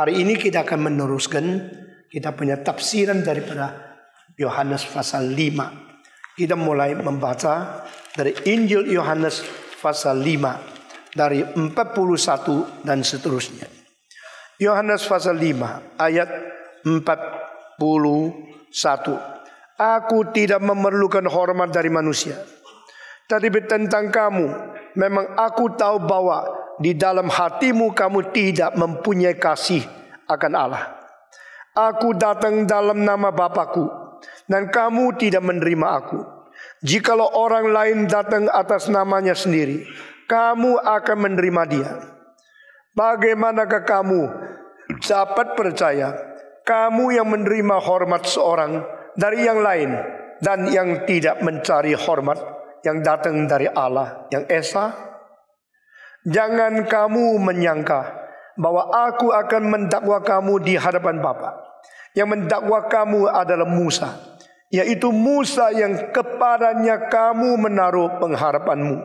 Hari ini kita akan meneruskan, kita punya tafsiran daripada Yohanes pasal 5. Kita mulai membaca dari Injil Yohanes pasal 5 dari 41 dan seterusnya. Yohanes pasal 5 ayat 41. Aku tidak memerlukan hormat dari manusia, tetapi tentang kamu, memang aku tahu bahwa di dalam hatimu kamu tidak mempunyai kasih akan Allah. Aku datang dalam nama Bapakku, dan kamu tidak menerima aku. Jikalau orang lain datang atas namanya sendiri, kamu akan menerima dia. Bagaimanakah kamu dapat percaya, kamu yang menerima hormat seorang dari yang lain, dan yang tidak mencari hormat yang datang dari Allah yang esa? Jangan kamu menyangka bahwa aku akan mendakwa kamu di hadapan Bapa. Yang mendakwa kamu adalah Musa, yaitu Musa yang kepadanya kamu menaruh pengharapanmu.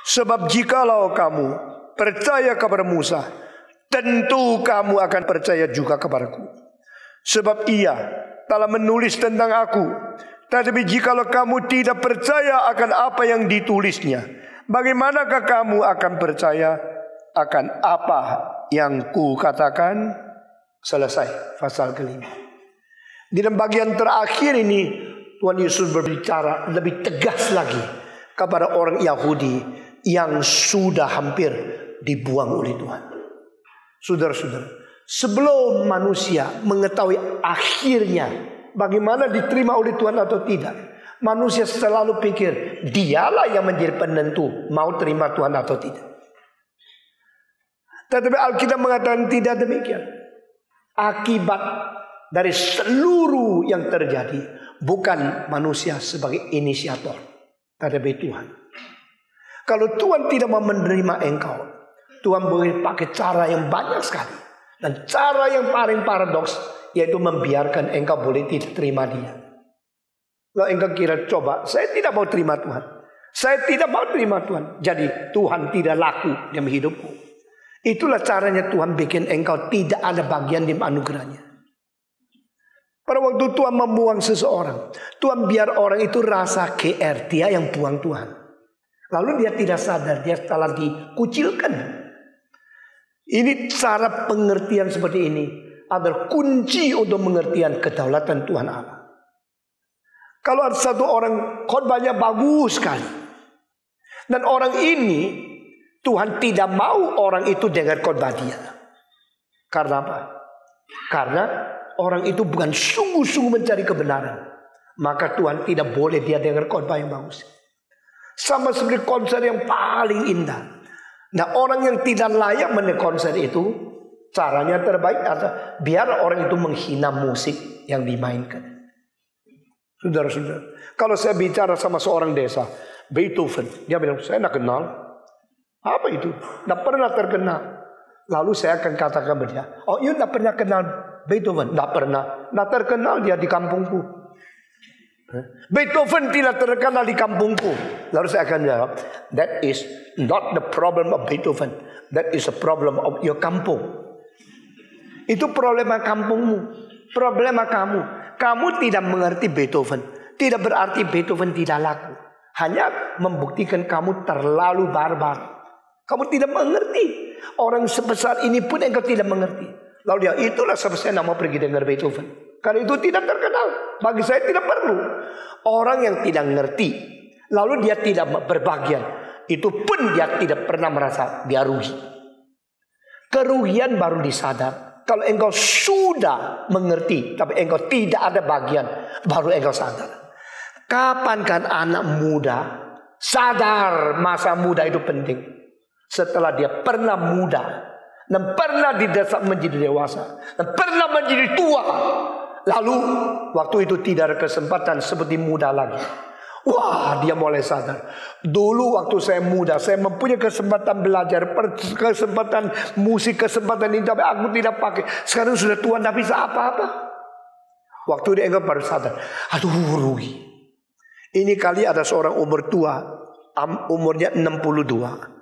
Sebab jikalau kamu percaya kepada Musa, tentu kamu akan percaya juga kepadaku, sebab ia telah menulis tentang aku. Tetapi jikalau kamu tidak percaya akan apa yang ditulisnya, bagaimanakah kamu akan percaya akan apa yang ku katakan? Selesai pasal kelima. Di dalam bagian terakhir ini Tuhan Yesus berbicara lebih tegas lagi kepada orang Yahudi yang sudah hampir dibuang oleh Tuhan. Saudara-saudara, sebelum manusia mengetahui akhirnya bagaimana diterima oleh Tuhan atau tidak, manusia selalu pikir dialah yang menjadi penentu mau terima Tuhan atau tidak. Tetapi Alkitab mengatakan tidak demikian. Akibat dari seluruh yang terjadi bukan manusia sebagai inisiator, tetapi Tuhan. Kalau Tuhan tidak mau menerima engkau, Tuhan boleh pakai cara yang banyak sekali. Dan cara yang paling paradoks yaitu membiarkan engkau boleh tidak terima dia. Kalau engkau kira coba, saya tidak mau terima Tuhan, saya tidak mau terima Tuhan, jadi Tuhan tidak laku dalam hidupku. Itulah caranya Tuhan bikin engkau tidak ada bagian di anugerahnya. Pada waktu Tuhan membuang seseorang, Tuhan biar orang itu rasa GR, dia yang buang Tuhan. Lalu dia tidak sadar, dia telah dikucilkan. Ini cara pengertian seperti ini adalah kunci untuk mengertian kedaulatan Tuhan Allah. Kalau ada satu orang khotbahnya bagus sekali, dan orang ini Tuhan tidak mau orang itu dengar khotbah dia. Karena apa? Karena orang itu bukan sungguh-sungguh mencari kebenaran, maka Tuhan tidak boleh dia dengar khotbah yang bagus. Sama seperti konser yang paling indah. Nah, orang yang tidak layak mendengar konser itu, caranya terbaik adalah biar orang itu menghina musik yang dimainkan. Saudara-saudara, kalau saya bicara sama seorang desa, Beethoven, dia bilang, saya tidak kenal. Apa itu? Tidak pernah terkenal. Lalu saya akan katakan kepada dia, oh you tidak pernah kenal Beethoven? Tidak pernah. Tidak terkenal dia di kampungku. Beethoven tidak terkenal di kampungku. Lalu saya akan jawab, that is not the problem of Beethoven, that is a problem of your kampung. Itu problema kampungmu, problema kamu. Kamu tidak mengerti Beethoven, tidak berarti Beethoven tidak laku. Hanya membuktikan kamu terlalu barbar. Kamu tidak mengerti. Orang sebesar ini pun engkau tidak mengerti. Lalu dia, itulah sebab saya tidak mau pergi dengar Beethoven, karena itu tidak terkenal. Bagi saya tidak perlu. Orang yang tidak mengerti, lalu dia tidak berbagian, itu pun dia tidak pernah merasa dia rugi. Kerugian baru disadar kalau engkau sudah mengerti, tapi engkau tidak ada bagian, baru engkau sadar. Kapan kan anak muda sadar masa muda itu penting? Setelah dia pernah muda, dan pernah didesak menjadi dewasa, dan pernah menjadi tua. Lalu waktu itu tidak ada kesempatan seperti muda lagi. Wah, dia mulai sadar. Dulu waktu saya muda, saya mempunyai kesempatan belajar, kesempatan musik, kesempatan ini, tapi aku tidak pakai. Sekarang sudah tua, tidak bisa apa-apa. Waktu dia enggak baru sadar, aduh rugi. Ini kali ada seorang umur tua, umurnya 62.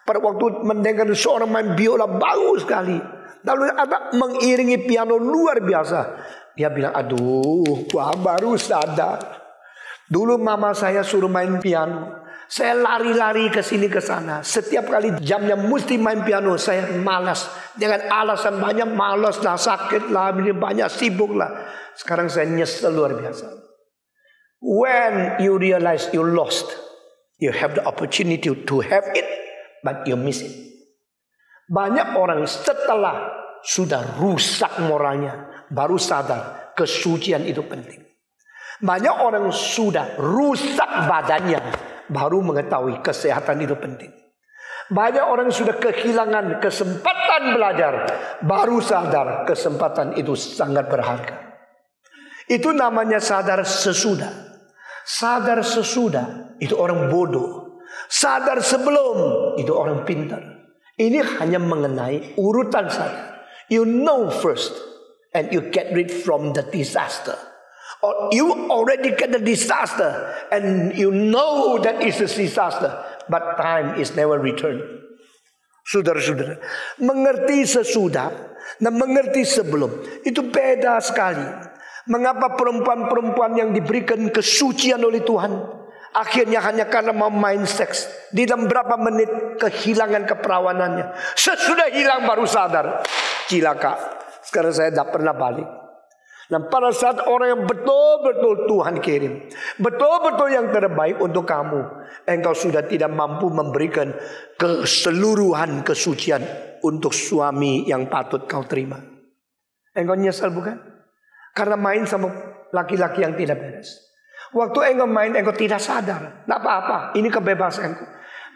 Pada waktu mendengar seorang main biola bagus sekali, Lalu ada mengiringi piano luar biasa. Dia bilang, aduh, gua baru sadar. Dulu mama saya suruh main piano. Saya lari-lari ke sini ke sana. Setiap kali jamnya mesti main piano, saya malas. Dengan alasan banyak, malas lah, sakit lah, banyak sibuk lah. Sekarang saya nyesel luar biasa. When you realize you lost, you have the opportunity to have it, but you miss it. Banyak orang setelah sudah rusak moralnya, baru sadar kesucian itu penting. Banyak orang sudah rusak badannya, baru mengetahui kesehatan itu penting. Banyak orang sudah kehilangan kesempatan belajar, baru sadar kesempatan itu sangat berharga. Itu namanya sadar sesudah. Sadar sesudah itu orang bodoh. Sadar sebelum itu orang pintar. Ini hanya mengenai urutan saja. You know first and you get rid from the disaster. Or you already get the disaster and you know that is a disaster, but time is never return. Saudara-saudara, mengerti sesudah dan mengerti sebelum itu beda sekali. Mengapa perempuan-perempuan yang diberikan kesucian oleh Tuhan akhirnya hanya karena mau main seks, di dalam berapa menit kehilangan keperawanannya. Sesudah hilang baru sadar, cilaka. Sekarang saya tidak pernah balik. Dan pada saat orang yang betul-betul Tuhan kirim, betul-betul yang terbaik untuk kamu, engkau sudah tidak mampu memberikan keseluruhan kesucian untuk suami yang patut kau terima. Engkau nyesal bukan? Karena main sama laki-laki yang tidak beres. Waktu engkau main, engkau tidak sadar. Tidak apa-apa, ini kebebasanku.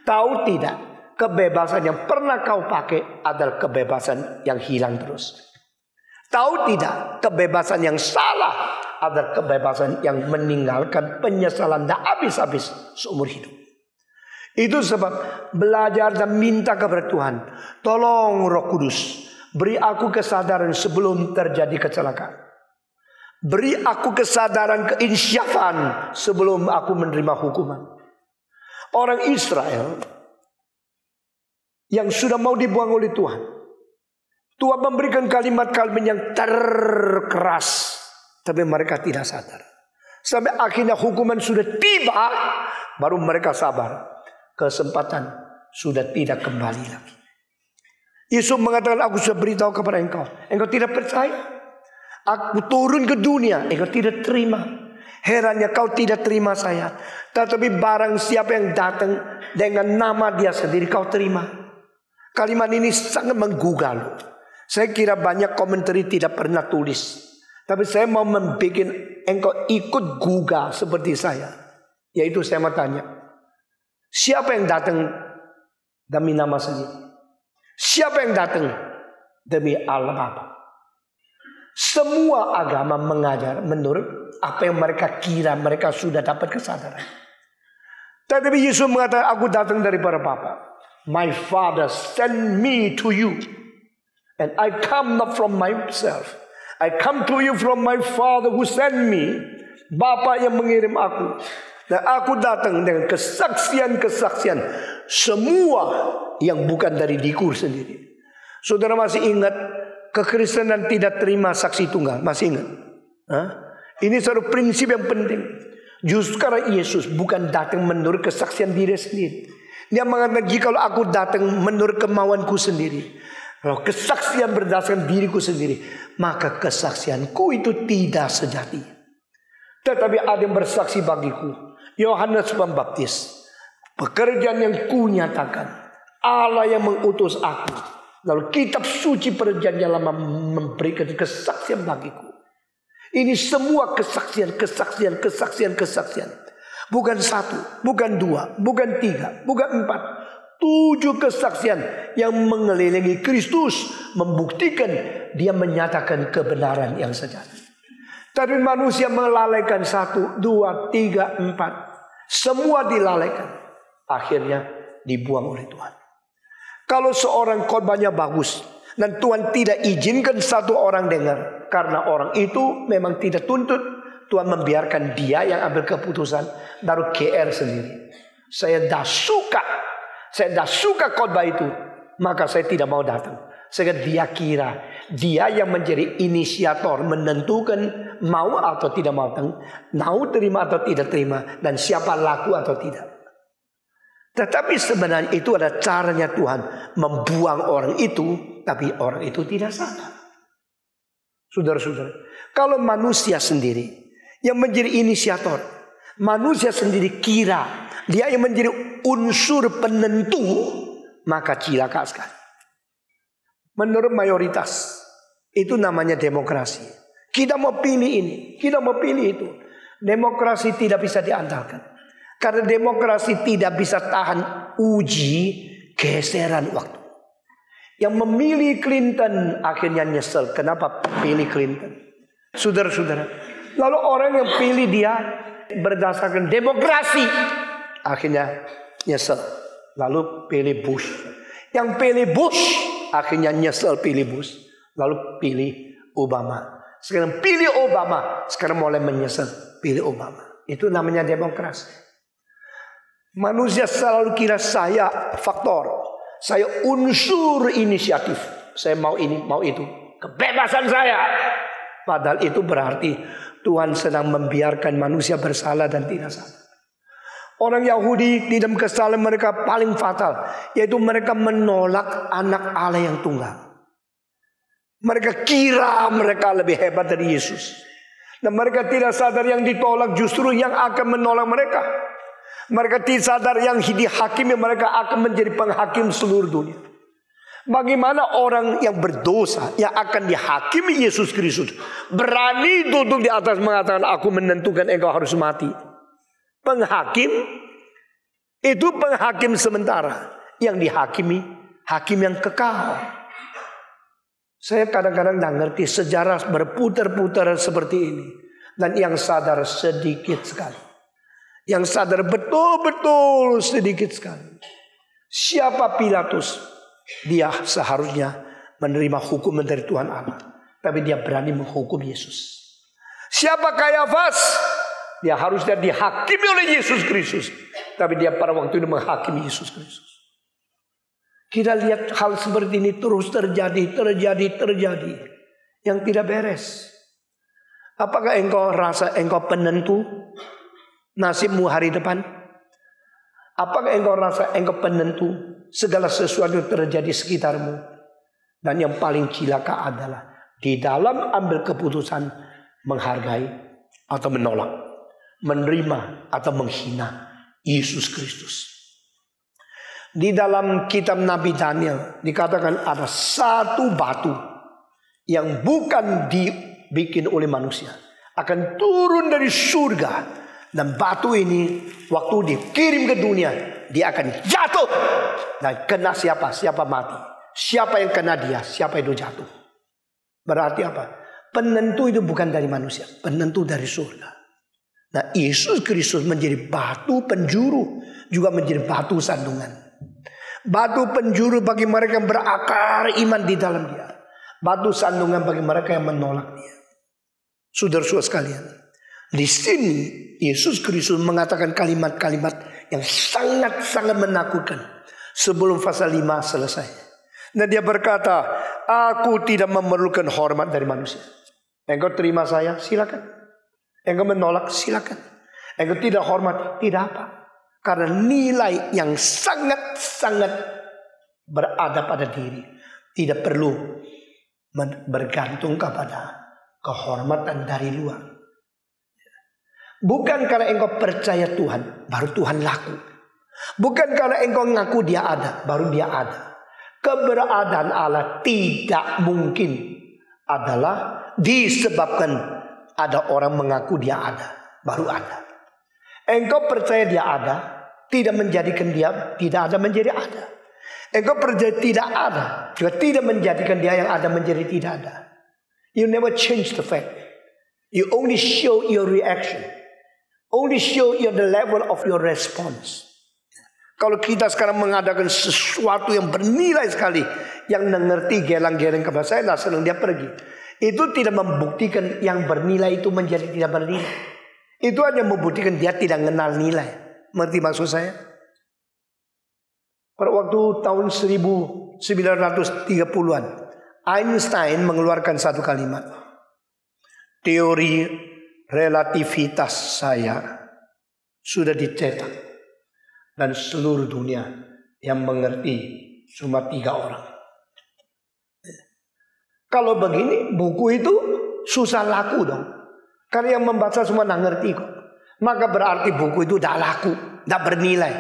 Tahu tidak, kebebasan yang pernah kau pakai adalah kebebasan yang hilang terus. Tahu tidak, kebebasan yang salah adalah kebebasan yang meninggalkan penyesalan dan habis-habis seumur hidup. Itu sebab belajar dan minta kepada Tuhan, tolong Roh Kudus, beri aku kesadaran sebelum terjadi kecelakaan. Beri aku kesadaran keinsyafan sebelum aku menerima hukuman. Orang Israel yang sudah mau dibuang oleh Tuhan, Tuhan memberikan kalimat-kalimat yang terkeras, tapi mereka tidak sadar. Sampai akhirnya hukuman sudah tiba, baru mereka sabar. Kesempatan sudah tidak kembali lagi. Yesus mengatakan, aku sudah beritahu kepada engkau, engkau tidak percaya. Aku turun ke dunia, engkau tidak terima. Herannya kau tidak terima saya. Tetapi barang siapa yang datang dengan nama dia sendiri, kau terima. Kalimat ini sangat menggugah. Saya kira banyak komentari tidak pernah tulis. Tapi saya mau membuat engkau ikut gugah seperti saya. Yaitu saya mau tanya, siapa yang datang demi nama sendiri? Siapa yang datang demi Allah Bapa? Semua agama mengajar menurut apa yang mereka kira mereka sudah dapat kesadaran. Tetapi Yesus mengatakan, aku datang daripada Bapa. My Father sent me to you. And I come not from myself. I come to you from my Father who sent me. Bapa yang mengirim aku. Dan aku datang dengan kesaksian-kesaksian semua yang bukan dari diriku sendiri. Saudara masih ingat kekristenan tidak terima saksi tunggal? Masih ingat? Ini satu prinsip yang penting. Justru karena Yesus bukan datang menurut kesaksian diri sendiri. Dia mengatakan, jika aku datang menurut kemauanku sendiri, kalau kesaksian berdasarkan diriku sendiri, maka kesaksianku itu tidak sejati. Tetapi ada yang bersaksi bagiku. Yohanes Pembaptis, pekerjaan yang kunyatakan, Allah yang mengutus aku. Lalu kitab suci perjanjian lama memberikan kesaksian bagiku. Ini semua kesaksian. Bukan satu, bukan dua, bukan tiga, bukan empat. 7 kesaksian yang mengelilingi Kristus, membuktikan dia menyatakan kebenaran yang sejati. Tapi manusia melalaikan 1, 2, 3, 4. Semua dilalaikan. Akhirnya dibuang oleh Tuhan. Kalau seorang khotbahnya bagus dan Tuhan tidak izinkan satu orang dengar, karena orang itu memang tidak tuntut, Tuhan membiarkan dia yang ambil keputusan, baru GR sendiri. Saya dah suka khotbah itu, maka saya tidak mau datang. Sehingga dia kira dia yang menjadi inisiator menentukan mau atau tidak mau terima atau tidak terima, dan siapa laku atau tidak. Tetapi sebenarnya itu ada caranya Tuhan membuang orang itu, tapi orang itu tidak sadar. Saudara-saudara, kalau manusia sendiri yang menjadi inisiator, manusia sendiri kira dia yang menjadi unsur penentu, maka cilaka sekali. Menurut mayoritas, itu namanya demokrasi. Kita mau pilih ini, kita mau pilih itu. Demokrasi tidak bisa diandalkan. Karena demokrasi tidak bisa tahan uji geseran waktu. Yang memilih Clinton akhirnya nyesel. Kenapa pilih Clinton? Saudara-saudara, lalu orang yang pilih dia berdasarkan demokrasi, akhirnya nyesel. Lalu pilih Bush. Yang pilih Bush akhirnya nyesel pilih Bush. Lalu pilih Obama. Sekarang pilih Obama, sekarang mulai menyesal pilih Obama. Itu namanya demokrasi. Manusia selalu kira saya faktor, saya unsur inisiatif, saya mau ini, mau itu, kebebasan saya. Padahal itu berarti Tuhan sedang membiarkan manusia bersalah dan tidak salah. Orang Yahudi di dalam kesalahan mereka paling fatal, yaitu mereka menolak anak Allah yang tunggal. Mereka kira mereka lebih hebat dari Yesus. Dan mereka tidak sadar yang ditolak justru yang akan menolak mereka. Mereka tidak sadar yang dihakimi mereka akan menjadi penghakim seluruh dunia. Bagaimana orang yang berdosa yang akan dihakimi Yesus Kristus berani duduk di atas mengatakan aku menentukan engkau harus mati. Penghakim itu penghakim sementara, yang dihakimi hakim yang kekal. Saya kadang-kadang tidak ngerti sejarah berputar-putar seperti ini. Dan yang sadar sedikit sekali. Yang sadar betul-betul sedikit sekali. Siapa Pilatus? Dia seharusnya menerima hukuman dari Tuhan Allah. Tapi dia berani menghukum Yesus. Siapa Kayafas? Dia harusnya dihakimi oleh Yesus Kristus. Tapi dia pada waktu itu menghakimi Yesus Kristus. Kita lihat hal seperti ini terus terjadi. Yang tidak beres. Apakah engkau rasa engkau penentu nasibmu hari depan? Apakah engkau rasa engkau penentu segala sesuatu yang terjadi sekitarmu? Dan yang paling cilaka adalah di dalam ambil keputusan menghargai atau menolak, menerima atau menghina Yesus Kristus. Di dalam kitab Nabi Daniel dikatakan ada satu batu yang bukan dibikin oleh manusia, akan turun dari surga. Dan batu ini waktu dikirim ke dunia, dia akan jatuh. Dan kena siapa? Siapa mati. Siapa yang kena dia, siapa itu jatuh. Berarti apa? Penentu itu bukan dari manusia, penentu dari surga. Nah, Yesus Kristus menjadi batu penjuru, juga menjadi batu sandungan. Batu penjuru bagi mereka yang berakar iman di dalam dia. Batu sandungan bagi mereka yang menolak dia. Saudara-saudara sekalian, di sini Yesus Kristus mengatakan kalimat-kalimat yang sangat-sangat menakutkan sebelum pasal 5 selesai. Dan dia berkata, aku tidak memerlukan hormat dari manusia. Engkau terima saya, silakan. Engkau menolak, silakan. Engkau tidak hormat, tidak apa. Karena nilai yang sangat-sangat berada pada diri tidak perlu bergantung kepada kehormatan dari luar. Bukan karena engkau percaya Tuhan, baru Tuhan laku. Bukan karena engkau ngaku dia ada, baru dia ada. Keberadaan Allah tidak mungkin adalah disebabkan ada orang mengaku dia ada, baru ada. Engkau percaya dia ada, tidak menjadikan dia tidak ada menjadi ada. Engkau percaya tidak ada, juga tidak menjadikan dia yang ada menjadi tidak ada. You never change the fact. You only show your reaction. Only show you the level of your response. Kalau kita sekarang mengadakan sesuatu yang bernilai sekali, yang mengerti gelang-geleng kepada saya, nah senang dia pergi. Itu tidak membuktikan yang bernilai itu menjadi tidak bernilai. Itu hanya membuktikan dia tidak mengenal nilai. Mengerti maksud saya? Pada waktu tahun 1900 1930-an, Einstein mengeluarkan satu kalimat. Teori relativitas saya sudah dicetak dan seluruh dunia yang mengerti cuma 3 orang. Kalau begini buku itu susah laku dong. Karena yang membaca semua nggak ngerti kok. Maka berarti buku itu tidak laku, tidak bernilai.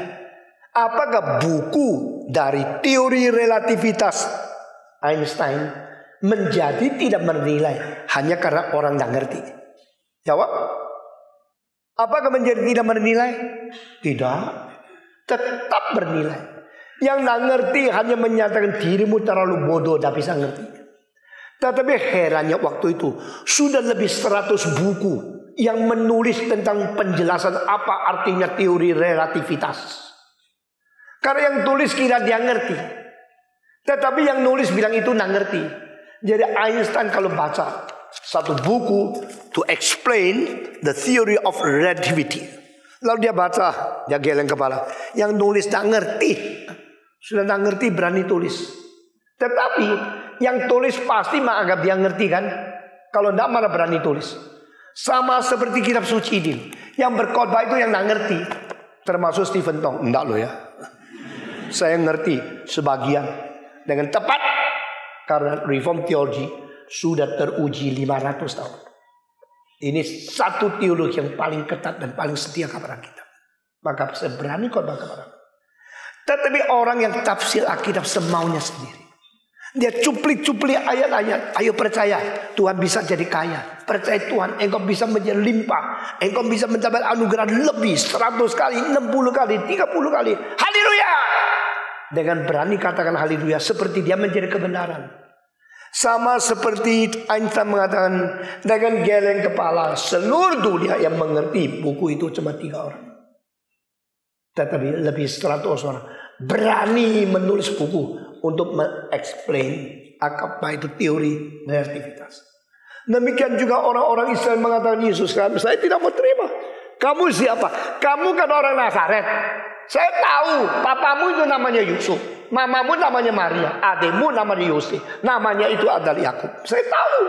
Apakah buku dari teori relativitas Einstein menjadi tidak bernilai hanya karena orang tidak ngerti? Jawab. Apakah menjadi tidak bernilai? Tidak. Tetap bernilai. Yang tidak ngerti hanya menyatakan dirimu terlalu bodoh, tidak bisa ngerti. Tetapi herannya waktu itu sudah lebih 100 buku yang menulis tentang penjelasan apa artinya teori relativitas. Karena yang tulis kira dia ngerti, tetapi yang nulis bilang itu nggak ngerti. Jadi Einstein kalau baca satu buku to explain the theory of relativity, lalu dia baca, dia geleng kepala. Yang nulis nggak ngerti, sudah nggak ngerti berani tulis. Tetapi yang tulis pasti menganggap dia ngerti kan? Kalau tidak malah berani tulis. Sama seperti kitab suci ini, yang berkhotbah itu yang nggak ngerti, termasuk Stephen Tong. Enggak loh ya. Saya ngerti sebagian dengan tepat karena Reform Theology sudah teruji 500 tahun. Ini satu teologi yang paling ketat dan paling setia kepada kita. Maka saya berani khotbah kepada. Tetapi orang yang tafsir Alkitab semaunya sendiri, dia cuplik-cuplik ayat-ayat. Ayo percaya Tuhan bisa jadi kaya. Percaya Tuhan engkau bisa menjadi limpah. Engkau bisa mendapat anugerah lebih 100 kali, 60 kali, 30 kali. Haleluya. Dengan berani katakan haleluya seperti dia menjadi kebenaran. Sama seperti Einstein mengatakan dengan geleng kepala, seluruh dunia yang mengerti buku itu cuma 3 orang. Tetapi lebih 100 orang berani menulis buku untuk mengeksplain apa itu teori relativitas. Demikian juga orang-orang Israel mengatakan Yesus, saya tidak mau terima. Kamu siapa? Kamu kan orang Nazaret. Saya tahu papamu itu namanya Yusuf, mamamu namanya Maria, adikmu namanya Yosef, namanya itu adalah Yakub. Saya tahu.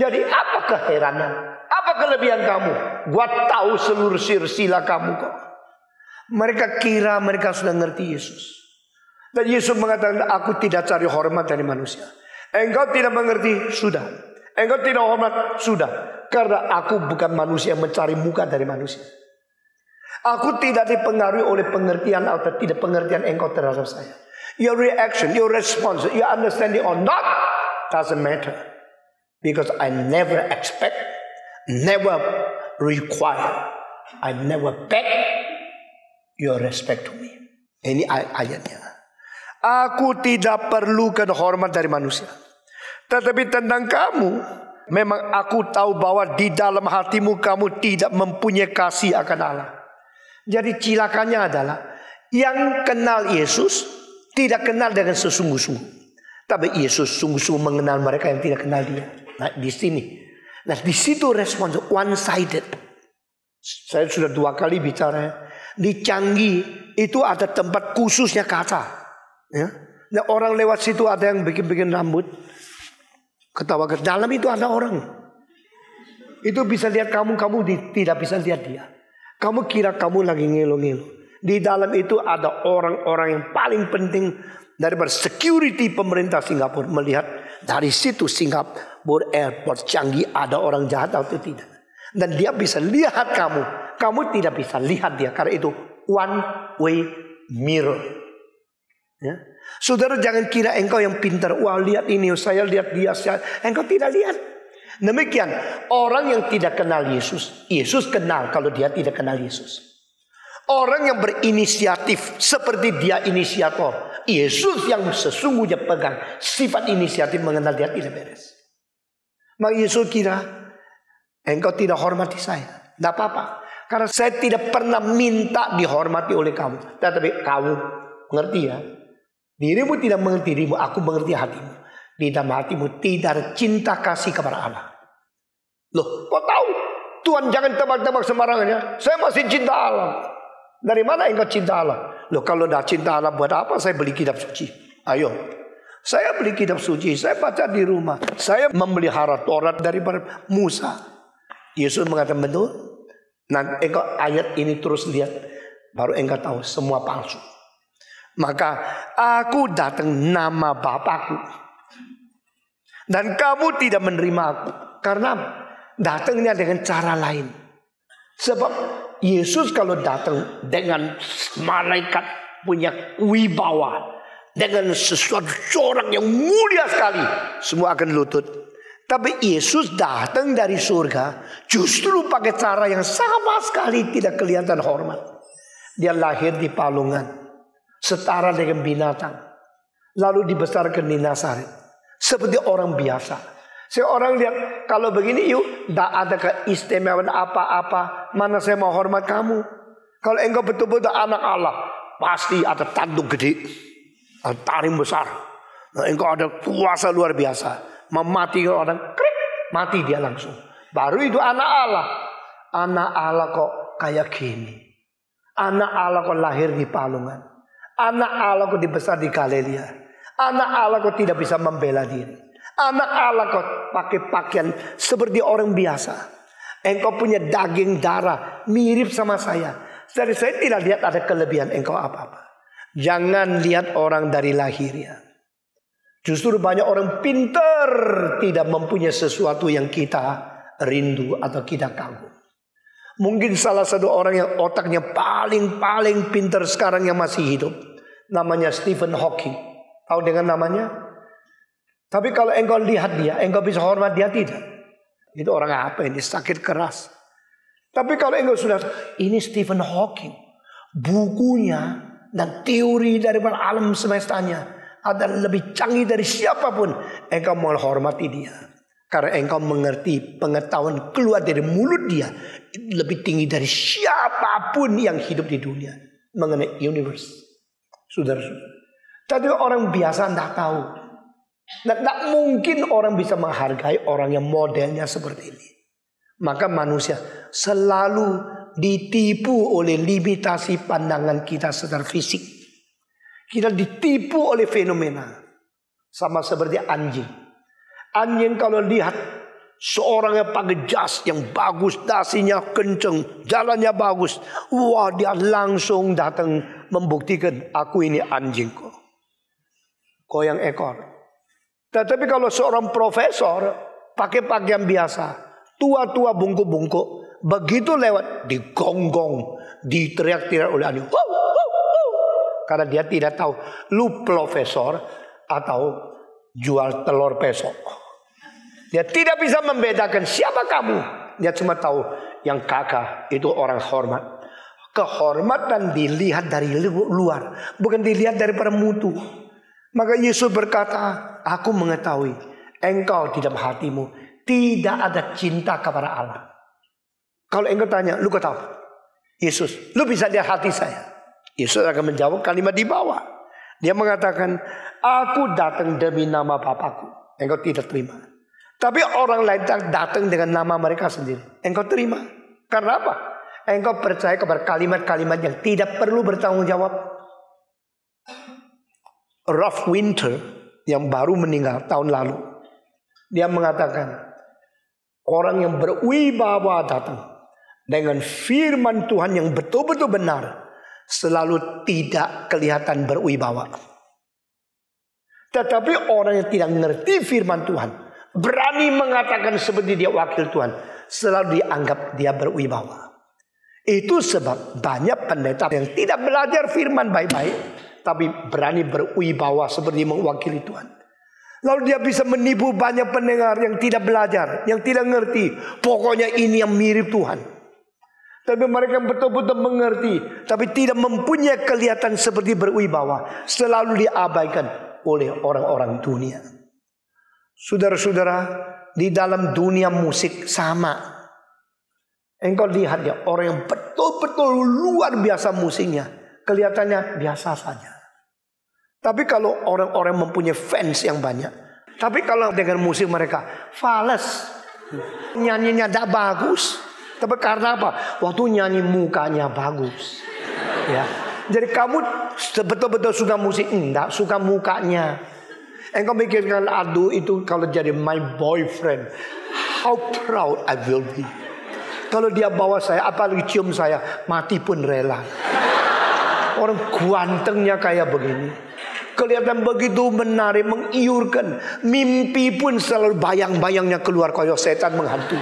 Jadi apa keheranan? Apa kelebihan kamu? Gua tahu seluruh silsilah kamu kok. Mereka kira mereka sudah ngerti Yesus. Dan Yesus mengatakan, aku tidak cari hormat dari manusia. Engkau tidak mengerti, sudah. Engkau tidak hormat, sudah. Karena aku bukan manusia yang mencari muka dari manusia. Aku tidak dipengaruhi oleh pengertian atau tidak pengertian engkau terhadap saya. Your reaction, your response, your understanding or not doesn't matter. Because I never expect, never require, I never beg your respect to me. Ini ayatnya. Aku tidak perlukan hormat dari manusia. Tetapi tentang kamu, memang aku tahu bahwa di dalam hatimu kamu tidak mempunyai kasih akan Allah. Jadi cilakannya adalah yang kenal Yesus tidak kenal dengan sesungguh-sungguh. Tapi Yesus sungguh-sungguh mengenal mereka yang tidak kenal dia. Nah di sini. Nah di situ respons one sided. Saya sudah 2 kali bicara. Di Canggih itu ada tempat khususnya kaca. Ya. Nah, orang lewat situ ada yang bikin-bikin rambut. Ketawa ke dalam itu ada orang. Itu bisa lihat kamu tidak bisa lihat dia. Kamu kira kamu lagi ngelo-ngelo. Di dalam itu ada orang-orang yang paling penting daripada security pemerintah Singapura. Melihat dari situ Singapore Airport Canggih ada orang jahat atau tidak. Dan dia bisa lihat kamu. Kamu tidak bisa lihat dia. Karena itu one way mirror. Ya. Saudara jangan kira engkau yang pintar. Wah lihat ini, saya lihat dia. Engkau tidak lihat. Demikian orang yang tidak kenal Yesus, Yesus kenal kalau dia tidak kenal Yesus. Orang yang berinisiatif seperti dia inisiator, Yesus yang sesungguhnya pegang sifat inisiatif mengenal dia tidak beres. Maka Yesus kira engkau tidak hormati saya, tidak apa-apa. Karena saya tidak pernah minta dihormati oleh kamu. Tetapi kamu mengerti ya, dirimu tidak mengerti dirimu, aku mengerti hatimu. Di dalam hatimu tidak ada cinta kasih kepada Allah. Loh, kok tahu? Tuhan jangan tebak-tebak sembarangan ya. Saya masih cinta Allah. Dari mana engkau cinta Allah? Loh, kalau tidak cinta Allah buat apa saya beli kitab suci? Ayo, saya beli kitab suci, saya baca di rumah, saya memelihara Taurat daripada Musa. Yesus mengatakan betul. Nanti engkau ayat ini terus lihat, baru engkau tahu semua palsu. Maka aku datang nama Bapakku, dan kamu tidak menerima aku. Karena datangnya dengan cara lain. Sebab Yesus kalau datang dengan malaikat punya wibawa, dengan sesuatu orang yang mulia sekali, semua akan lutut. Tapi Yesus datang dari surga justru pakai cara yang sama sekali tidak kelihatan hormat. Dia lahir di palungan, setara dengan binatang, lalu dibesarkan di Nazaret seperti orang biasa. Seorang lihat, kalau begini yuk, tidak ada keistimewaan apa-apa. Mana saya mau hormat kamu? Kalau engkau betul-betul anak Allah, pasti ada tanduk gede, ada taring besar. Nah, engkau ada kuasa luar biasa. Mematikan orang, krik, mati dia langsung. Baru itu anak Allah. Anak Allah kok kayak gini. Anak Allah kok lahir di palungan. Anak Allah kok dibesar di Galilea. Anak Allah kok tidak bisa membela diri. Anak Allah kok pakai pakaian seperti orang biasa. Engkau punya daging darah mirip sama saya. Jadi saya tidak lihat ada kelebihan engkau apa-apa. Jangan lihat orang dari lahirnya. Justru banyak orang pintar tidak mempunyai sesuatu yang kita rindu atau kita kagum. Mungkin salah satu orang yang otaknya paling pintar sekarang yang masih hidup, namanya Stephen Hawking. Tahu dengan namanya? Tapi kalau engkau lihat dia, engkau bisa hormat dia tidak. Itu orang apa ini? Sakit keras. Tapi kalau engkau sudah, ini Stephen Hawking. Bukunya dan teori daripada alam semestanya ada lebih canggih dari siapapun. Engkau menghormati dia. Karena engkau mengerti pengetahuan keluar dari mulut dia lebih tinggi dari siapapun yang hidup di dunia. Mengenai universe. Saudara-saudara. Tapi orang biasa tidak tahu. Tidak mungkin orang bisa menghargai orang yang modelnya seperti ini. Maka manusia selalu ditipu oleh limitasi pandangan kita secara fisik. Kita ditipu oleh fenomena. Sama seperti anjing. Anjing kalau lihat seorang yang pakai jas yang bagus, dasinya kenceng, jalannya bagus, wah dia langsung datang membuktikan aku ini anjing kok. Goyang ekor. Tetapi kalau seorang profesor pakai pakaian biasa, tua-tua bungkuk-bungkuk, begitu lewat digonggong, diteriak-teriak oleh anjing. Karena dia tidak tahu lu profesor atau jual telur pesok. Dia tidak bisa membedakan siapa kamu. Dia cuma tahu yang kakak itu orang hormat. Kehormatan dilihat dari luar, bukan dilihat daripada mutu. Maka Yesus berkata, aku mengetahui engkau di dalam hatimu tidak ada cinta kepada Allah. Kalau engkau tanya, lu kau tahu? Yesus, lu bisa lihat hati saya. Yesus akan menjawab kalimat di bawah. Dia mengatakan, aku datang demi nama Bapakku. Engkau tidak terima. Tapi orang lain datang dengan nama mereka sendiri. Engkau terima. Karena apa? Engkau percaya kepada kalimat-kalimat yang tidak perlu bertanggung jawab. Ralph Winter yang baru meninggal tahun lalu, dia mengatakan orang yang berwibawa datang dengan firman Tuhan yang betul-betul benar selalu tidak kelihatan berwibawa. Tetapi orang yang tidak mengerti firman Tuhan, berani mengatakan seperti dia wakil Tuhan, selalu dianggap dia berwibawa. Itu sebab banyak pendeta yang tidak belajar firman baik-baik, tapi berani berwibawa seperti mewakili Tuhan. Lalu dia bisa menipu banyak pendengar yang tidak belajar, yang tidak mengerti. Pokoknya ini yang mirip Tuhan. Tapi mereka betul-betul mengerti, tapi tidak mempunyai kelihatan seperti berwibawa. Selalu diabaikan oleh orang-orang dunia. Saudara-saudara, di dalam dunia musik sama. Engkau lihat ya, orang yang betul-betul luar biasa musiknya, kelihatannya biasa saja. Tapi kalau orang-orang mempunyai fans yang banyak, tapi kalau dengan musik mereka fales, nyanyinya tidak bagus. Tapi karena apa? Waktu nyanyi mukanya bagus, ya. Jadi kamu betul-betul suka musik, enggak, suka mukanya. Engkau mikirkan, aduh itu kalau jadi my boyfriend, how proud I will be. Kalau dia bawa saya, apalagi cium saya, mati pun rela. Orang gantengnya kayak begini, kelihatan begitu menarik, mengiurkan. Mimpi pun selalu bayang-bayangnya keluar kayak setan menghantui.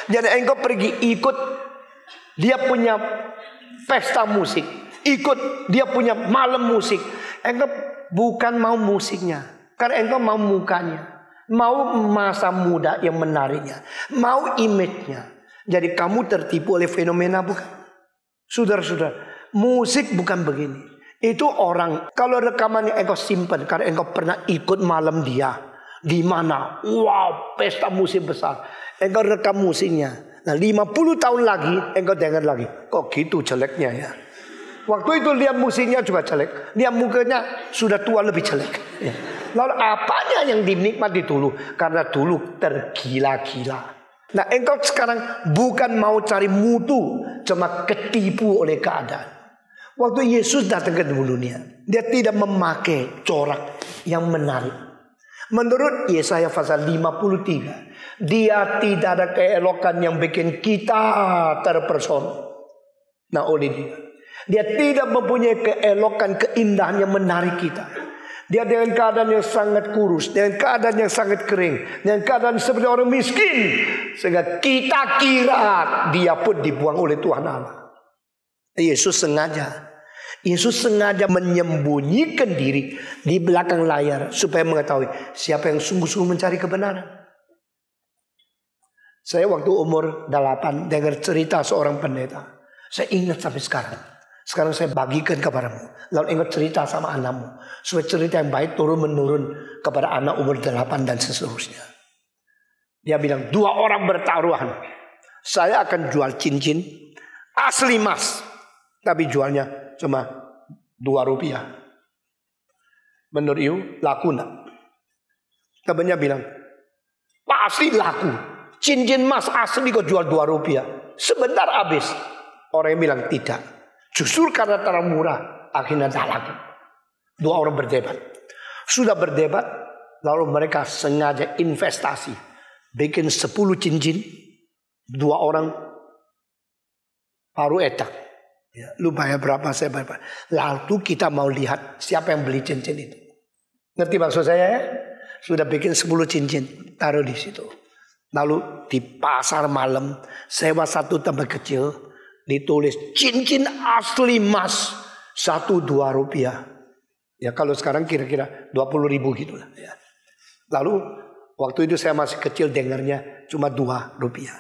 Jadi engkau pergi ikut dia punya pesta musik, ikut dia punya malam musik. Engkau bukan mau musiknya, karena engkau mau mukanya, mau masa muda yang menariknya, mau image-nya. Jadi kamu tertipu oleh fenomena, bukan? Saudara-saudara, musik bukan begini. Itu orang, kalau rekamannya engkau simpan karena engkau pernah ikut malam dia. Di mana? Wow, pesta musik besar. Engkau rekam musiknya. Nah 50 tahun lagi engkau dengar lagi, kok gitu jeleknya ya. Waktu itu lihat musiknya juga jelek, lihat mukanya sudah tua lebih jelek ya. Lalu apanya yang dinikmati dulu? Karena dulu tergila-gila. Nah engkau sekarang bukan mau cari mutu, cuma ketipu oleh keadaan. Waktu Yesus datang ke dunia, dia tidak memakai corak yang menarik. Menurut Yesaya pasal 53, dia tidak ada keelokan yang bikin kita terpesona. Nah oleh dia tidak mempunyai keelokan, keindahan yang menarik kita. Dia dengan keadaan yang sangat kurus, dengan keadaan yang sangat kering, dengan keadaan seperti orang miskin, sehingga kita kira dia pun dibuang oleh Tuhan Allah. Yesus sengaja menyembunyikan diri di belakang layar supaya mengetahui siapa yang sungguh-sungguh mencari kebenaran. Saya waktu umur 8 dengar cerita seorang pendeta. Saya ingat sampai sekarang. Sekarang saya bagikan kepadamu. Lalu ingat cerita sama anakmu. Supaya cerita yang baik turun-menurun kepada anak umur 8 dan seterusnya. Dia bilang 2 orang bertaruhan. Saya akan jual cincin asli emas. Tapi jualnya cuma 2 rupiah. Menurut you laku enggak? Temannya bilang pasti laku. Cincin emas asli kok jual 2 rupiah. Sebentar habis. Orang yang bilang tidak. Justru karena terlalu murah, akhirnya tak laku. 2 orang berdebat. Sudah berdebat, lalu mereka sengaja investasi. Bikin 10 cincin, 2 orang baru etak. Ya, lu bayar berapa, saya bayar berapa. Lalu kita mau lihat siapa yang beli cincin itu. Ngerti maksud saya ya? Sudah bikin 10 cincin, taruh di situ. Lalu di pasar malam, sewa 1 tempat kecil. Ditulis cincin asli emas 1-2 rupiah. Ya kalau sekarang kira-kira 20.000 gitu lah ya. Lalu waktu itu saya masih kecil dengarnya cuma 2 rupiah.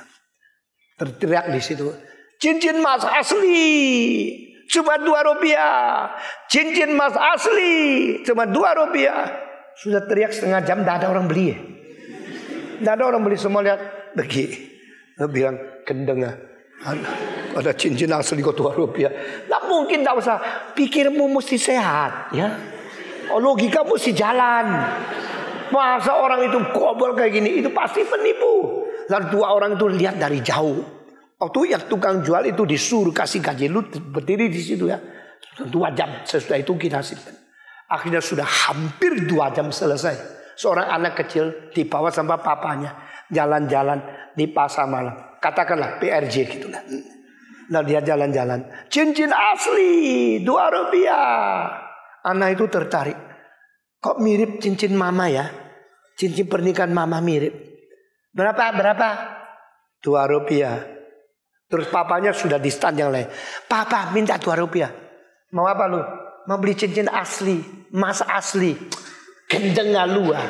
Terteriak di situ, cincin emas asli cuma 2 rupiah. Cincin emas asli cuma 2 rupiah. Sudah teriak setengah jam, tidak ada orang beli ya. Tidak ada orang beli, semua lihat pergi. Dia bilang kendengah. Ada cincin asli kok 2 rupiah. Tidak mungkin, tidak usah. Pikirmu mesti sehat ya. Logika mesti jalan. Masa orang itu gobel kayak gini, itu pasti penipu. Lalu 2 orang itu lihat dari jauh. Waktu yang tukang jual itu disuruh kasih gaji, lu berdiri di situ ya 2 jam. Sesudah itu kita simpan. Akhirnya sudah hampir 2 jam selesai. Seorang anak kecil dibawa sama papanya jalan-jalan di pasar malam. Katakanlah PRJ gitulah. Nah dia jalan-jalan, cincin asli 2 rupiah. Anak itu tertarik. Kok mirip cincin mama ya? Cincin pernikahan mama mirip. Berapa? 2 rupiah. Terus papanya sudah di stand yang lain. Papa minta 2 rupiah. Mau apa lu? Mau beli cincin asli, emas asli. Gendeng lu ah.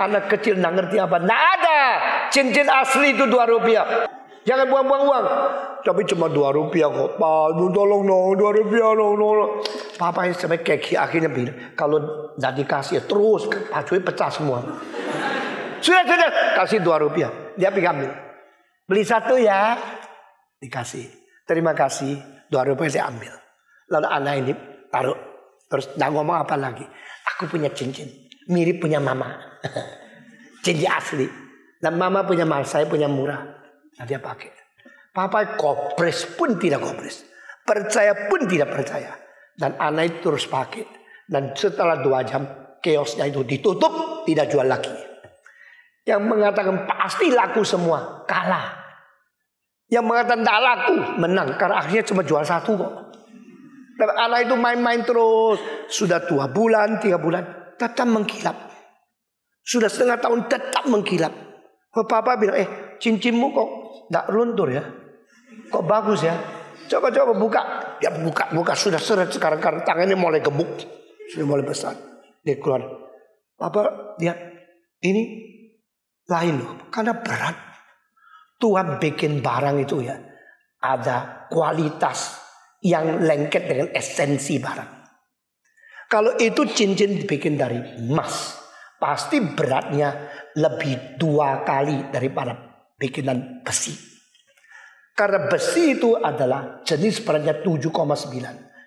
Anak kecil nggak ngerti apa. Nggak ada. Cincin asli itu 2 rupiah. Jangan buang-buang uang. Tapi cuma 2 rupiah kok. Pak, tolong no, 2 rupiah no. Papa sampai keki akhirnya bilang, kalau nggak dikasih terus pacunya pecah semua. Sudah kasih 2 rupiah. Dia ambil. Beli 1 ya. Dikasih. Terima kasih. 2 rupiah saya ambil. Lalu anak ini taruh. Terus nggak ngomong apa lagi. Aku punya cincin. Mirip punya mama. Cincin asli. Dan mama punya mahal, saya punya murah. Nah dia pakai. Papa kopres pun tidak kopres. Percaya pun tidak percaya. Dan anak itu terus pakai. Dan setelah 2 jam kiosnya itu ditutup, tidak jual lagi. Yang mengatakan pasti laku semua, kalah. Yang mengatakan tidak laku, menang. Karena akhirnya cuma jual 1 kok. Dan anak itu main-main terus. Sudah 2 bulan, 3 bulan, tetap mengkilap. Sudah setengah tahun tetap mengkilap. Papa bilang, cincinmu kok tidak luntur ya? Kok bagus ya? Coba buka. Dia buka. Sudah seret sekarang karena tangannya mulai gemuk. Sudah mulai besar. Dia keluar. Papa lihat. Ini lain loh. Karena berat. Tuhan bikin barang itu ya. Ada kualitas yang lengket dengan esensi barang. Kalau itu cincin dibikin dari emas. Pasti beratnya lebih 2 kali daripada bikinan besi. Karena besi itu adalah jenis beratnya 7,9.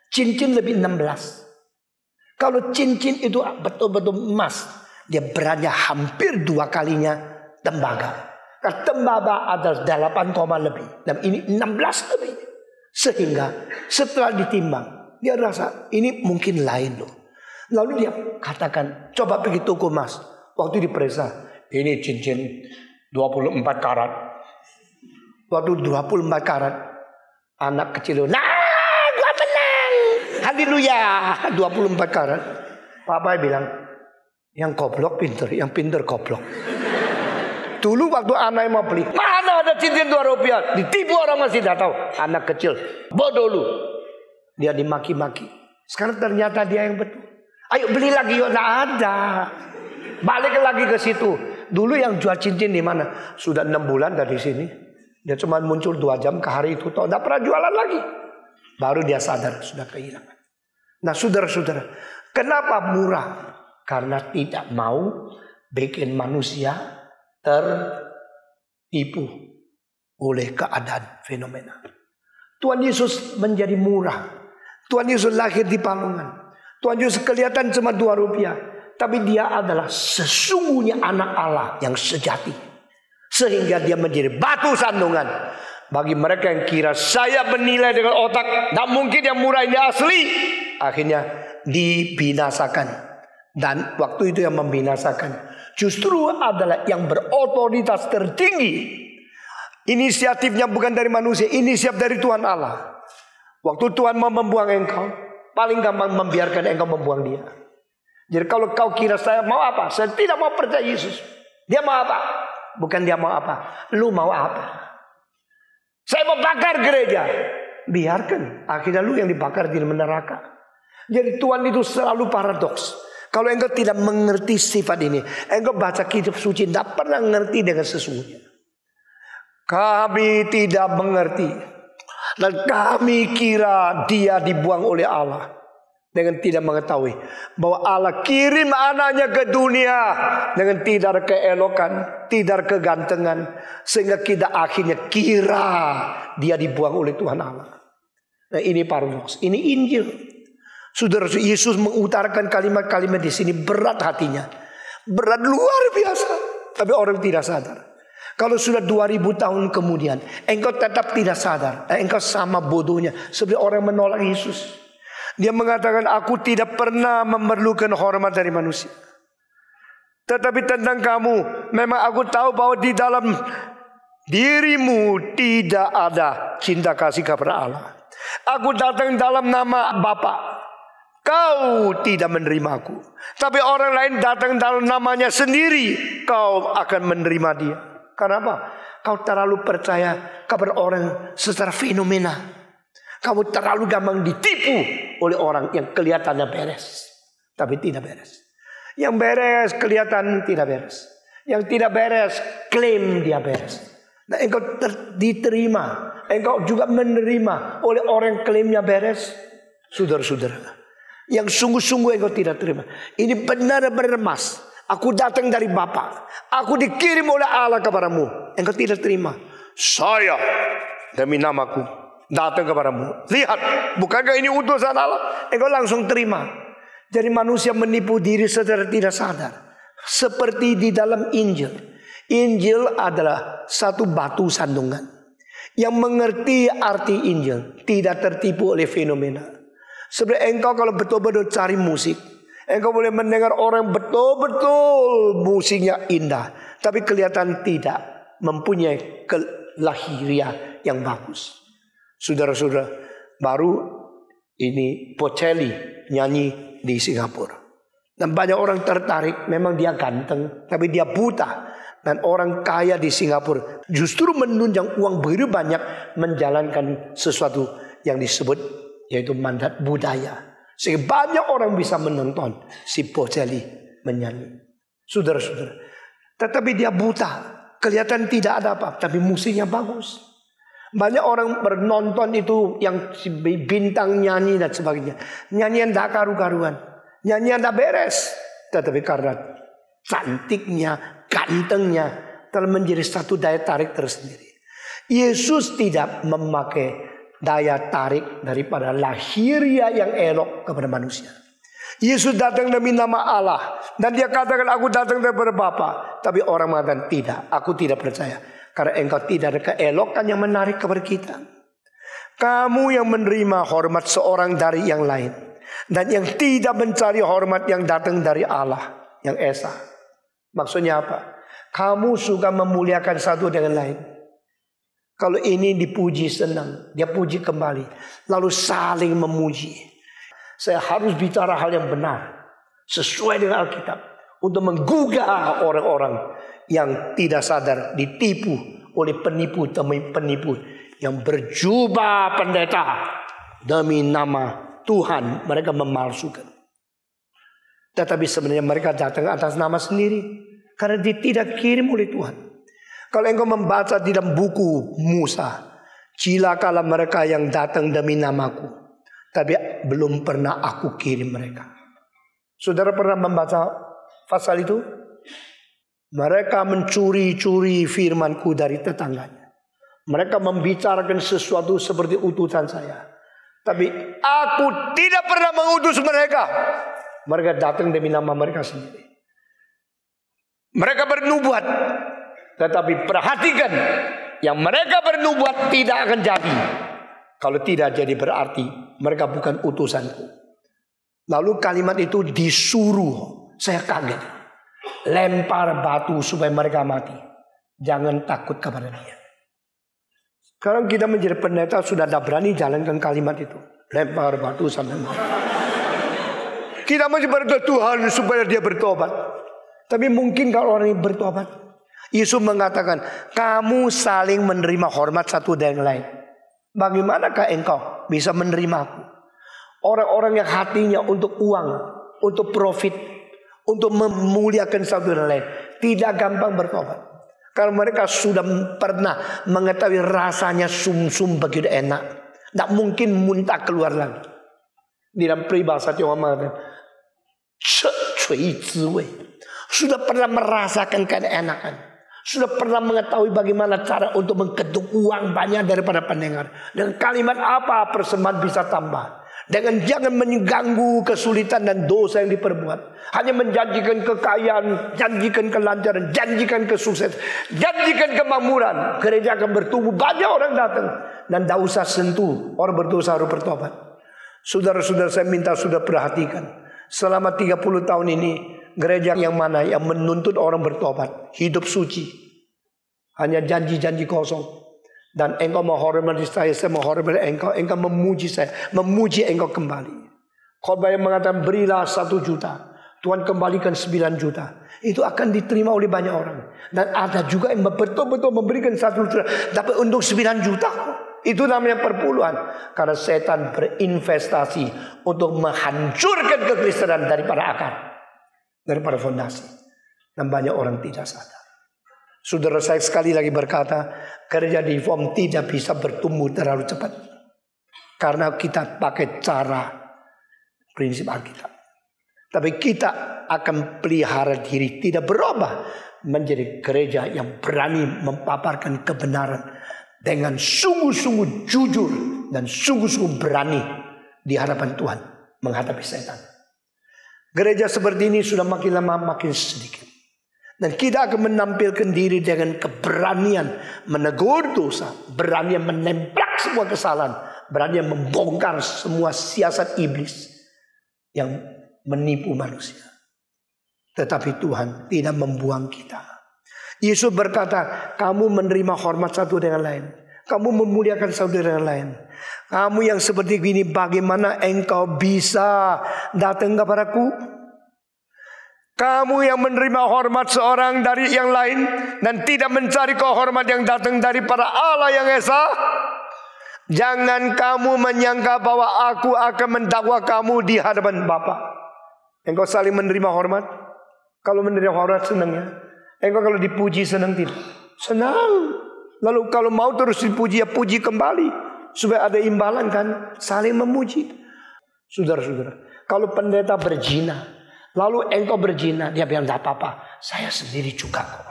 Cincin lebih 16. Kalau cincin itu betul-betul emas, dia beratnya hampir 2 kalinya tembaga. Karena tembaga adalah 8, lebih. Dan ini 16 lebih. Sehingga setelah ditimbang, dia rasa ini mungkin lain loh. Lalu dia katakan, coba pergi toko emas. Waktu diperiksa, ini cincin 24 karat. Waktu 24 karat, anak kecil itu, nah gua menang, haleluya, 24 karat. Papa bilang, yang goblok pinter, yang pinter goblok. Dulu waktu anak mau beli, mana ada cincin 2 rupiah, ditipu orang masih tidak tahu. Anak kecil, bodoh lu. Dia dimaki-maki. Sekarang ternyata dia yang betul. Ayo beli lagi yuk, nggak ada. Balik lagi ke situ. Dulu yang jual cincin di mana? Sudah 6 bulan dari sini. Dia cuma muncul 2 jam ke hari itu. Tidak pernah jualan lagi. Baru dia sadar sudah kehilangan. Nah saudara-saudara. Kenapa murah? Karena tidak mau bikin manusia tertipu oleh keadaan fenomena. Tuhan Yesus menjadi murah. Tuhan Yesus lahir di Palungan. Tuhan Yesus kelihatan cuma 2 rupiah. Tapi dia adalah sesungguhnya anak Allah yang sejati. Sehingga dia menjadi batu sandungan. Bagi mereka yang kira saya menilai dengan otak, tak mungkin yang murah ini asli. Akhirnya dibinasakan. Dan waktu itu yang membinasakan justru adalah yang berotoritas tertinggi. Inisiatifnya bukan dari manusia, inisiatif dari Tuhan Allah. Waktu Tuhan mau membuang engkau, paling gampang membiarkan engkau membuang dia. Jadi kalau kau kira saya mau apa? Saya tidak mau percaya Yesus. Dia mau apa? Bukan dia mau apa, lu mau apa? Saya mau bakar gereja. Biarkan, akhirnya lu yang dibakar di neraka. Jadi Tuhan itu selalu paradoks. Kalau engkau tidak mengerti sifat ini, engkau baca kitab suci tidak pernah mengerti dengan sesungguhnya. Kami tidak mengerti. Dan kami kira dia dibuang oleh Allah. Dengan tidak mengetahui bahwa Allah kirim anaknya ke dunia dengan tidak ada keelokan, tidak ada kegantengan, sehingga kita akhirnya kira dia dibuang oleh Tuhan Allah. Nah ini paradoks, ini Injil. Saudara, Yesus mengutarakan kalimat-kalimat di sini berat hatinya, berat luar biasa, tapi orang tidak sadar. Kalau sudah 2000 tahun kemudian, engkau tetap tidak sadar, engkau sama bodohnya seperti orang menolak Yesus. Dia mengatakan, aku tidak pernah memerlukan hormat dari manusia. Tetapi tentang kamu, memang aku tahu bahwa di dalam dirimu tidak ada cinta kasih kepada Allah. Aku datang dalam nama Bapa. Kau tidak menerima aku. Tapi orang lain datang dalam namanya sendiri, kau akan menerima dia. Kenapa? Kau terlalu percaya kepada orang secara fenomena. Kamu terlalu gampang ditipu oleh orang yang kelihatannya beres, tapi tidak beres. Yang beres kelihatan tidak beres. Yang tidak beres klaim dia beres. Nah engkau diterima, engkau juga menerima oleh orang yang klaimnya beres. Saudara-saudara, yang sungguh-sungguh engkau tidak terima. Ini benar-benar emas. Aku datang dari Bapa. Aku dikirim oleh Allah kepadamu. Engkau tidak terima. Saya demi namaku datang kepadamu. Lihat, bukankah ini utusan Allah? Engkau langsung terima. Jadi manusia menipu diri secara tidak sadar. Seperti di dalam Injil. Injil adalah satu batu sandungan. yang mengerti arti Injil, tidak tertipu oleh fenomena. Sebenarnya engkau kalau betul-betul cari musik, engkau boleh mendengar orang betul-betul musiknya indah, tapi kelihatan tidak mempunyai lahiriah yang bagus. Saudara-saudara, baru ini Bocelli nyanyi di Singapura. Dan banyak orang tertarik, memang dia ganteng, tapi dia buta. Dan orang kaya di Singapura justru menunjang uang begitu banyak menjalankan sesuatu yang disebut yaitu mandat budaya. Sehingga banyak orang bisa menonton si Bocelli menyanyi. Saudara-saudara, tetapi dia buta, kelihatan tidak ada apa, tapi musiknya bagus. Banyak orang menonton itu yang si bintang nyanyi dan sebagainya. Nyanyian tak karu-karuan, nyanyian tak beres. Tetapi karena cantiknya, gantengnya telah menjadi satu daya tarik tersendiri. Yesus tidak memakai daya tarik daripada lahiriah yang elok kepada manusia. Yesus datang demi nama Allah, dan dia katakan aku datang daripada Bapa. Tapi orang mengatakan tidak, aku tidak percaya, karena engkau tidak ada keelokan yang menarik kepada kita. Kamu yang menerima hormat seorang dari yang lain, dan yang tidak mencari hormat yang datang dari Allah yang esa. Maksudnya apa? Kamu suka memuliakan satu dengan lain. Kalau ini dipuji senang, dia puji kembali, lalu saling memuji. Saya harus bicara hal yang benar sesuai dengan Alkitab untuk menggugah orang-orang yang tidak sadar ditipu oleh penipu demi penipu yang berjubah pendeta demi nama Tuhan. Mereka memalsukan, tetapi sebenarnya mereka datang atas nama sendiri karena dia tidak kirim oleh Tuhan. Kalau engkau membaca di dalam buku Musa, cilakalah mereka yang datang demi namaku, tapi belum pernah aku kirim mereka. Saudara pernah membaca pasal itu? Mereka mencuri-curi firmanku dari tetangganya. Mereka membicarakan sesuatu seperti utusan saya, tapi aku tidak pernah mengutus mereka. Mereka datang demi nama mereka sendiri. Mereka bernubuat, tetapi perhatikan, yang mereka bernubuat tidak akan jadi. Kalau tidak jadi berarti mereka bukan utusanku. Lalu kalimat itu disuruh. Saya kaget. Lempar batu supaya mereka mati. Jangan takut kepada dia. Sekarang kita menjadi pendeta sudah tidak berani jalankan kalimat itu. Lempar batu sampai mati. Kita masih berdoa Tuhan supaya dia bertobat. Tapi mungkin kalau orang ini bertobat. Yesus mengatakan, kamu saling menerima hormat satu dari yang lain. Bagaimanakah engkau bisa menerima aku? Orang-orang yang hatinya untuk uang, untuk profit, untuk memuliakan satu dan lain, tidak gampang bertobat. Kalau mereka sudah pernah mengetahui rasanya sumsum begitu enak, tidak mungkin muntah keluar lagi. Di dalam peribahasa Tionghoa mengatakan, cui ziwei. Sudah pernah merasakan keenakan, sudah pernah mengetahui bagaimana cara untuk mengkeduk uang banyak daripada pendengar. Dengan kalimat apa persembahan bisa tambah? Dengan jangan mengganggu kesulitan dan dosa yang diperbuat. Hanya menjanjikan kekayaan, janjikan kelancaran, janjikan kesuksesan, janjikan kemakmuran. Gereja akan bertumbuh, banyak orang datang. Dan tidak usah sentuh, orang berdosa harus bertobat. Saudara-saudara, saya minta sudah perhatikan. Selama 30 tahun ini, gereja yang mana yang menuntut orang bertobat, hidup suci, hanya janji-janji kosong. Dan engkau menghormati saya menghormati engkau, engkau memuji saya, memuji engkau kembali. Khotbah yang mengatakan berilah 1 juta, Tuhan kembalikan 9 juta, itu akan diterima oleh banyak orang. Dan ada juga yang betul-betul memberikan 1 juta, tapi untuk 9 juta, itu namanya perpuluhan. Karena setan berinvestasi untuk menghancurkan kekristenan daripada akar, daripada fondasi. Dan banyak orang tidak sadar. Saudara, saya sekali lagi berkata, gereja reform tidak bisa bertumbuh terlalu cepat. Karena kita pakai cara prinsip Alkitab. Tapi kita akan pelihara diri, tidak berubah menjadi gereja yang berani mempaparkan kebenaran dengan sungguh-sungguh jujur dan sungguh-sungguh berani di hadapan Tuhan menghadapi setan. Gereja seperti ini sudah makin lama makin sedikit. Dan kita akan menampilkan diri dengan keberanian menegur dosa, berani menembak semua kesalahan, berani membongkar semua siasat iblis yang menipu manusia. Tetapi Tuhan tidak membuang kita. Yesus berkata, kamu menerima hormat satu dengan lain, kamu memuliakan satu dengan lain. Kamu yang seperti gini, bagaimana engkau bisa datang kepadaku? Kamu yang menerima hormat seorang dari yang lain dan tidak mencari kehormat yang datang daripada Allah yang Esa, jangan kamu menyangka bahwa aku akan mendakwa kamu di hadapan Bapa. Engkau saling menerima hormat. Kalau menerima hormat senang ya. Engkau kalau dipuji senang tidak? Senang. Lalu kalau mau terus dipuji ya puji kembali, supaya ada imbalan kan, saling memuji. Saudara-saudara, kalau pendeta berzina, lalu engkau berzina, dia bilang tidak apa-apa, saya sendiri juga kok.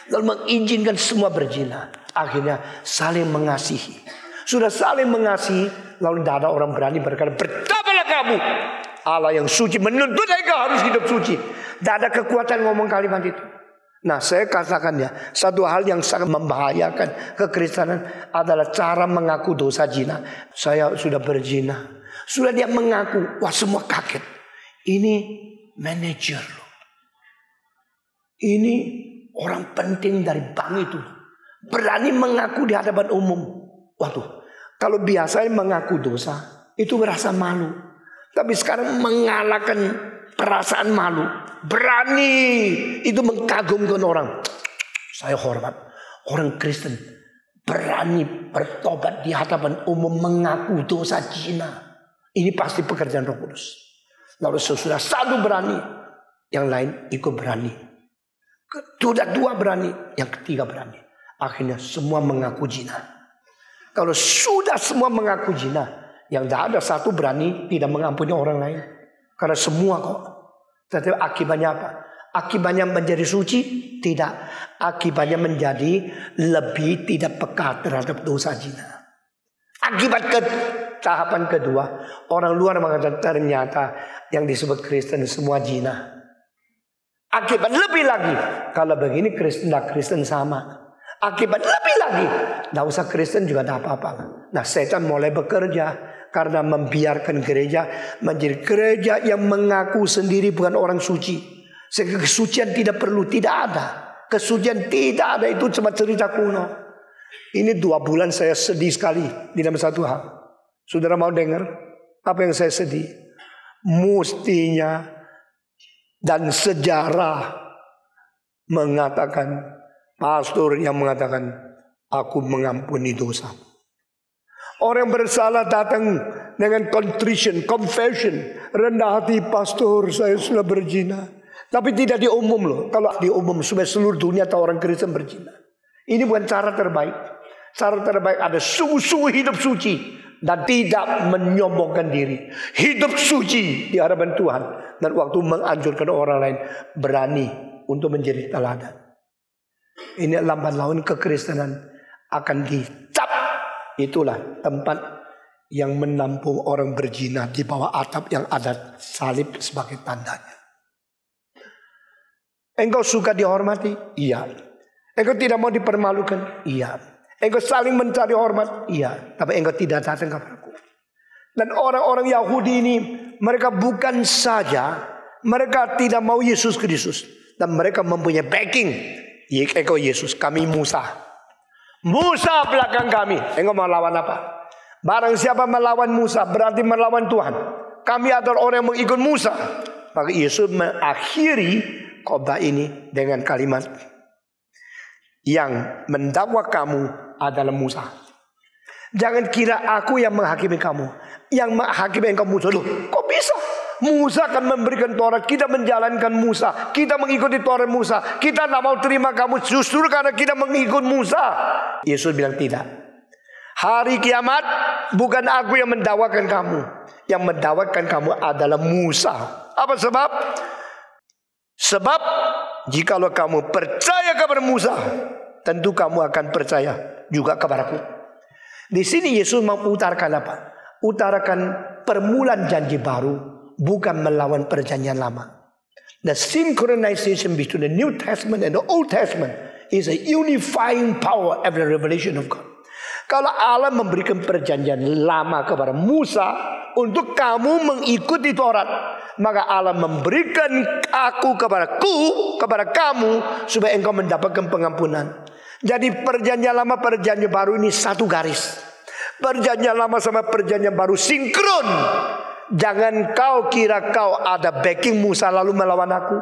Lalu mengizinkan semua berzina. Akhirnya saling mengasihi. Sudah saling mengasihi, lalu tidak ada orang berani berkata, bertobatlah kamu. Allah yang suci menuntut engkau harus hidup suci. Tidak ada kekuatan ngomong kalimat itu. Nah, saya katakan ya, satu hal yang sangat membahayakan kekristenan adalah cara mengaku dosa zina. Saya sudah berzina. Sudah dia mengaku, wah semua kaget. Ini manajer loh. Ini orang penting dari bank itu. Berani mengaku di hadapan umum. Waduh, kalau biasanya mengaku dosa, itu merasa malu. Tapi sekarang mengalahkan perasaan malu, berani itu mengagumkan orang. Saya hormat orang Kristen berani bertobat di hadapan umum mengaku dosa zina. Ini pasti pekerjaan Roh Kudus. Lalu sesudah satu berani, yang lain ikut berani. Sudah dua berani, yang ketiga berani. Akhirnya semua mengaku zina. Kalau sudah semua mengaku zina, yang tidak ada satu berani tidak mengampuni orang lain. Karena semua kok. Tetapi akibatnya apa? Akibatnya menjadi suci? Tidak. Akibatnya menjadi lebih tidak peka terhadap dosa zina. Akibat tahapan kedua, orang luar mengatakan ternyata yang disebut Kristen semua zina. Akibat lebih lagi, kalau begini Kristen dan Kristen sama. Akibat lebih lagi, tidak usah Kristen juga tidak apa-apa. Nah, setan mulai bekerja karena membiarkan gereja menjadi gereja yang mengaku sendiri bukan orang suci. Sehingga kesucian tidak perlu, tidak ada. Kesucian tidak ada, itu cuma cerita kuno. Ini 2 bulan saya sedih sekali di dalam satu hal. Saudara mau dengar apa yang saya sedih? Mestinya dan sejarah mengatakan, pastor yang mengatakan, aku mengampuni dosa. Orang bersalah datang dengan contrition, confession, rendah hati, pastor saya sudah berzina. Tapi tidak diumum loh. Kalau diumum supaya seluruh dunia tahu orang Kristen berzina. Ini bukan cara terbaik. Cara terbaik ada sungguh-sungguh hidup suci dan tidak menyombongkan diri. Hidup suci di hadapan Tuhan, dan waktu menganjurkan orang lain berani untuk menjadi teladan. Ini lambat laun kekristenan akan dicap. Itulah tempat yang menampung orang berzina di bawah atap yang ada salib sebagai tandanya. Engkau suka dihormati? Iya. Engkau tidak mau dipermalukan? Iya. Engkau saling mencari hormat? Iya. Tapi engkau tidak datang kepadaku. Dan orang-orang Yahudi ini, mereka bukan saja mereka tidak mau Yesus Kristus, dan mereka mempunyai backing. Engkau Yesus, kami Musa. Musa belakang kami. Engkau mau lawan apa? Barang siapa melawan Musa berarti melawan Tuhan. Kami adalah orang yang mengikut Musa. Maka Yesus mengakhiri khotbah ini dengan kalimat, yang mendakwa kamu adalah Musa. Jangan kira aku yang menghakimi kamu. Yang menghakimi engkau Musa. Loh, kok bisa? Musa akan memberikan Taurat, kita menjalankan Musa, kita mengikuti Taurat Musa. Kita tidak mau terima kamu justru karena kita mengikut Musa. Yesus bilang tidak. Hari kiamat bukan aku yang mendakwakan kamu. Yang mendakwakan kamu adalah Musa. Apa sebab? Sebab jikalau kamu percaya kepada Musa, tentu kamu akan percaya juga kepadaku. Di sini Yesus mengutarakan apa? Utarakan permulaan janji baru, bukan melawan perjanjian lama. The synchronization between the New Testament and the Old Testament is a unifying power of the revelation of God. Kalau Allah memberikan perjanjian lama kepada Musa untuk kamu mengikuti Taurat, maka Allah memberikan kepada kamu supaya engkau mendapatkan pengampunan. Jadi perjanjian lama perjanjian baru ini satu garis. Perjanjian lama sama perjanjian baru sinkron. Jangan kau kira kau ada backing Musa lalu melawan aku.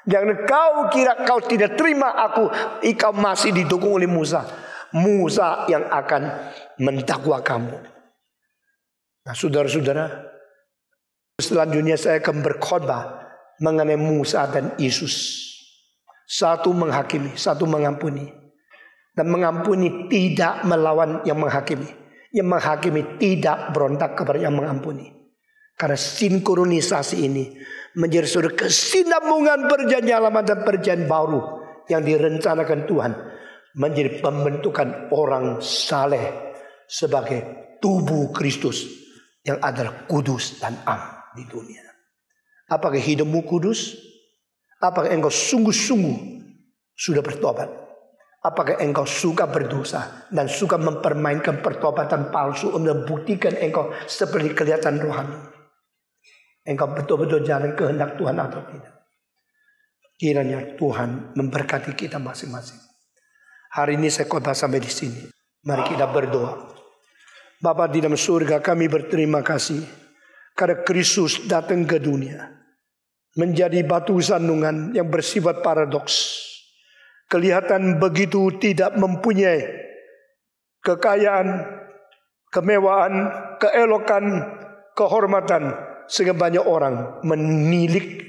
Jangan kau kira kau tidak terima aku, kau masih didukung oleh Musa. Musa yang akan mendakwa kamu. Nah, saudara-saudara, selanjutnya saya akan berkhotbah mengenai Musa dan Yesus. Satu menghakimi, satu mengampuni. Dan mengampuni tidak melawan yang menghakimi. Yang menghakimi tidak berontak kepada yang mengampuni. Karena sinkronisasi ini menjadi suatu kesinambungan perjanjian lama dan perjanjian baru yang direncanakan Tuhan menjadi pembentukan orang saleh sebagai tubuh Kristus yang adalah kudus dan am di dunia. Apakah hidupmu kudus? Apakah engkau sungguh-sungguh sudah bertobat? Apakah engkau suka berdosa dan suka mempermainkan pertobatan palsu untuk membuktikan engkau seperti kelihatan rohani? Engkau betul-betul jalan kehendak Tuhan atau tidak? Kiranya Tuhan memberkati kita masing-masing. Hari ini saya khotbah sampai di sini. Mari kita berdoa. Bapa di dalam surga, kami berterima kasih karena Kristus datang ke dunia menjadi batu sandungan yang bersifat paradoks. Kelihatan begitu tidak mempunyai kekayaan, kemewahan, keelokan, kehormatan, sehingga banyak orang menilik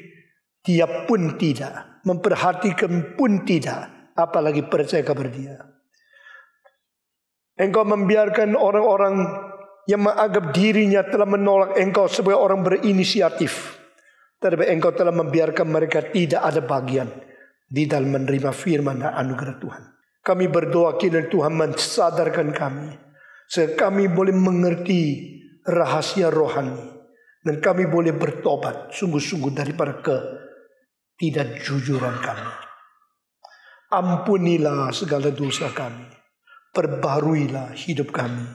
dia pun tidak, memperhatikan pun tidak, apalagi percaya kepada dia. Engkau membiarkan orang-orang yang menganggap dirinya telah menolak engkau sebagai orang berinisiatif, tetapi engkau telah membiarkan mereka tidak ada bagian di dalam menerima firman dan anugerah Tuhan. Kami berdoa kiranya Tuhan mensadarkan kami, sehingga kami boleh mengerti rahasia rohani. Dan kami boleh bertobat sungguh-sungguh daripada ketidakjujuran kami. Ampunilah segala dosa kami. Perbaruilah hidup kami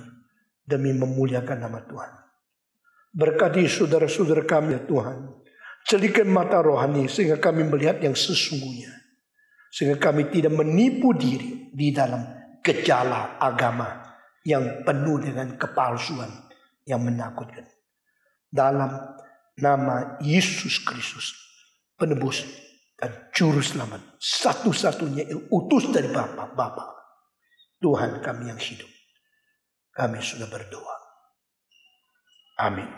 demi memuliakan nama Tuhan. Berkati saudara-saudara kami ya Tuhan. Celikan mata rohani sehingga kami melihat yang sesungguhnya. Sehingga kami tidak menipu diri di dalam gejala agama yang penuh dengan kepalsuan yang menakutkan. Dalam nama Yesus Kristus, penebus dan juru selamat, satu-satunya yang utus dari Bapa, Tuhan kami yang hidup. Kami sudah berdoa. Amin.